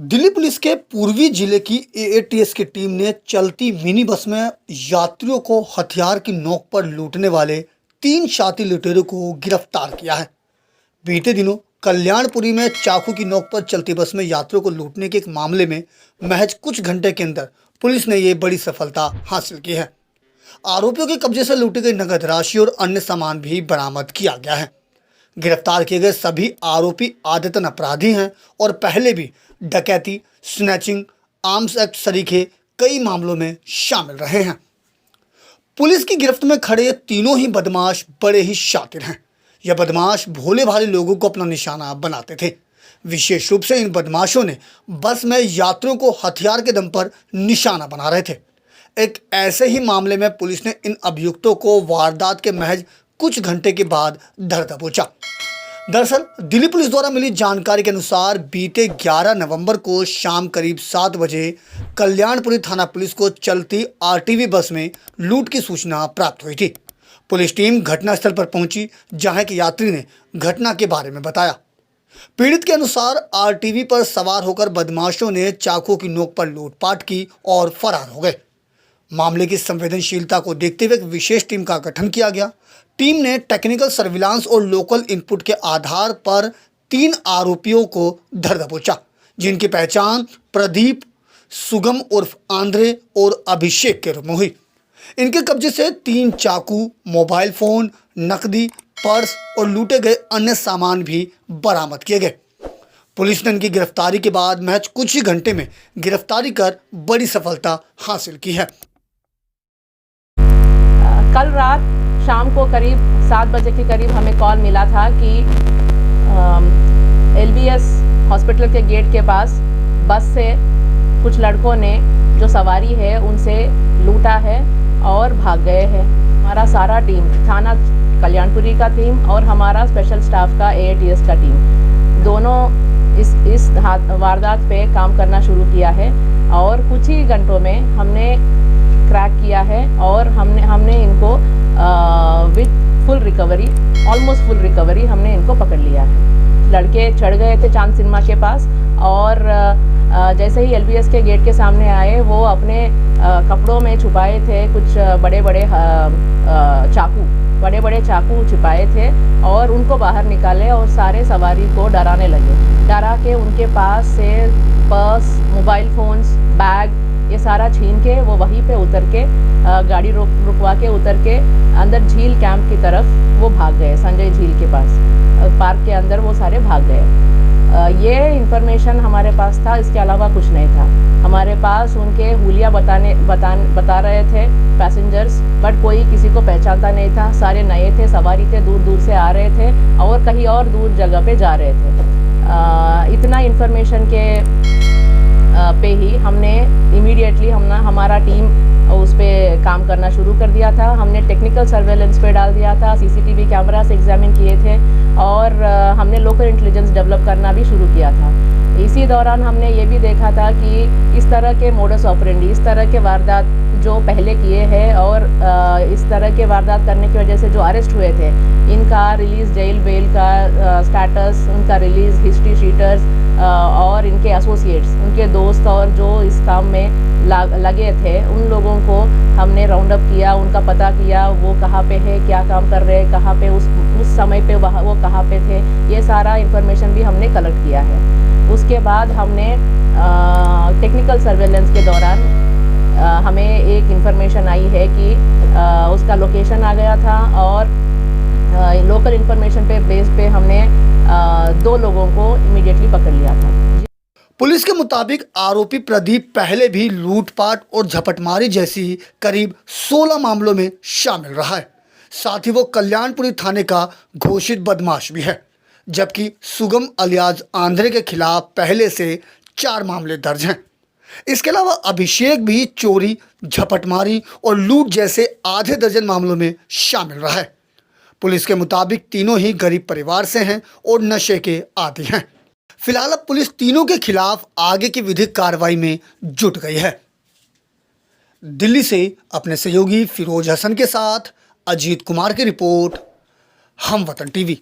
Delhi police के पूर्वी जिले की एएटीएस की टीम ने चलती मिनी बस में यात्रियों को हथियार की नोक पर लूटने वाले 3 लुटेरों को गिरफ्तार किया है। बीते दिनों कल्याणपुरी में चाकू की नोक पर चलती बस में यात्रियों को लूटने के एक मामले में महज कुछ घंटे के अंदर पुलिस ने ये बड़ी सफलता हासिल की है। आरोपियों के कब्जे से लूटी गई नगद राशि और अन्य सामान भी बरामद किया गया है। गिरफ्तार किए गए सभी आरोपी आदतन अपराधी हैं और पहले भी डकैती, स्नैचिंग, आर्म्स एक्ट सरीखे कई मामलों में शामिल रहे हैं। पुलिस की गिरफ्त में खड़े तीनों ही बदमाश बड़े ही शातिर हैं। यह बदमाश भोले भाले लोगों को अपना निशाना बनाते थे। विशेष रूप से इन बदमाशों ने बस में यात्रियों को हथियार के दम पर निशाना बना रहे थे। एक ऐसे ही मामले में पुलिस ने इन अभियुक्तों को वारदात के महज कुछ घंटे के बाद धर दबोचा। दरअसल दिल्ली पुलिस द्वारा मिली जानकारी के अनुसार बीते 11 नवंबर को शाम करीब 7 बजे कल्याणपुरी थाना पुलिस को चलती आरटीवी बस में लूट की सूचना प्राप्त हुई थी। पुलिस टीम घटनास्थल पर पहुंची, जहां एक यात्री ने घटना के बारे में बताया। पीड़ित के अनुसार आरटीवी पर सवार होकर बदमाशों ने चाकू की नोक पर लूटपाट की और फरार हो गए। मामले की संवेदनशीलता को देखते हुए एक विशेष टीम का गठन किया गया। टीम ने टेक्निकल सर्विलांस और लोकल इनपुट के आधार पर 3 आरोपियों को धर दबोचा, जिनकी पहचान प्रदीप, सुगम उर्फ आंध्रे और अभिषेक के रूप में हुई। इनके कब्जे से 3 चाकू, मोबाइल फोन, नकदी, पर्स और लूटे गए अन्य सामान भी बरामद किए गए। पुलिस ने इनकी गिरफ्तारी के बाद महज कुछ ही घंटे में गिरफ्तारी कर बड़ी सफलता हासिल की है। कल रात शाम को करीब 7 बजे के करीब हमें कॉल मिला था कि एलबीएस हॉस्पिटल के गेट के पास बस से कुछ लड़कों ने जो सवारी है उनसे लूटा है और भाग गए हैं। हमारा सारा टीम, थाना कल्याणपुरी का टीम और हमारा स्पेशल स्टाफ का एएटीएस का टीम, दोनों इस वारदात पे काम करना शुरू किया है और कुछ ही घंटों में हमने क्रैक किया है और हमने इनको with full recovery, almost full recovery, हमने इनको पकड़ लिया है। लड़के चढ़ गए थे चांद सिनेमा के पास और जैसे ही एलबीएस के गेट के सामने आए वो अपने कपड़ों में छुपाए थे कुछ बड़े बड़े चाकू छुपाए थे और उनको बाहर निकाले और सारे सवारी को डराने लगे। डरा के उनके पास से पर्स, मोबाइल फ़ोन्स, बैग ये सारा छीन के वो वहीं पे उतर के गाड़ी रुकवा के उतर के अंदर झील कैंप की तरफ वो भाग गए। संजय झील के पास पार्क के अंदर वो सारे भाग गए। ये इन्फॉर्मेशन हमारे पास था, इसके अलावा कुछ नहीं था। हमारे पास उनके हुलिया बता रहे थे पैसेंजर्स, बट कोई किसी को पहचानता नहीं था। सारे नए थे, सवारी थे, दूर दूर से आ रहे थे और कहीं और दूर जगह पे जा रहे थे। इतना इन्फॉर्मेशन के पे ही हमने इमीडिएटली हमारा टीम उस पर काम करना शुरू कर दिया था। हमने टेक्निकल सर्वेलेंस पे डाल दिया था, सीसीटीवी कैमरा से एग्जामिन किए थे और हमने लोकल इंटेलिजेंस डेवलप करना भी शुरू किया था। इसी दौरान हमने ये भी देखा था कि इस तरह के मोडस ऑपरेंडी, इस तरह के वारदात जो पहले किए हैं और इस तरह के वारदात करने की वजह से जो अरेस्ट हुए थे, इनका रिलीज़, जेल बेल का स्टेटस, उनका रिलीज़, हिस्ट्री शीटर्स और इनके एसोसिएट्स, उनके दोस्त और जो इस काम में लगे थे, उन लोगों को हमने राउंड अप किया, उनका पता किया, वो कहाँ पे है, क्या काम कर रहे हैं, कहाँ पे उस समय पे वो कहाँ पे थे, ये सारा इन्फॉर्मेशन भी हमने कलेक्ट किया है। उसके बाद हमने टेक्निकल सर्वेलेंस के दौरान हमें एक इन्फॉर्मेशन आई है कि उसका लोकेशन आ गया था और लोकल इन्फॉर्मेशन पे बेस पे हमने 2 लोगों को इमीडिएटली पकड़ लिया था। पुलिस के मुताबिक आरोपी प्रदीप पहले भी लूटपाट और झपटमारी जैसी करीब 16 मामलों में शामिल रहा है। साथ ही वो कल्याणपुरी थाने का घोषित बदमाश भी है, जबकि सुगम अलियाज आंध्रे के खिलाफ पहले से 4 मामले दर्ज हैं। इसके अलावा अभिषेक भी चोरी, झपटमारी और लूट जैसे आधे दर्जन मामलों में शामिल रहा है। पुलिस के मुताबिक तीनों ही गरीब परिवार से हैं और नशे के आदी हैं। फिलहाल अब पुलिस तीनों के खिलाफ आगे की विधिक कार्रवाई में जुट गई है। दिल्ली से अपने सहयोगी फिरोज हसन के साथ अजीत कुमार की रिपोर्ट, हम वतन टीवी।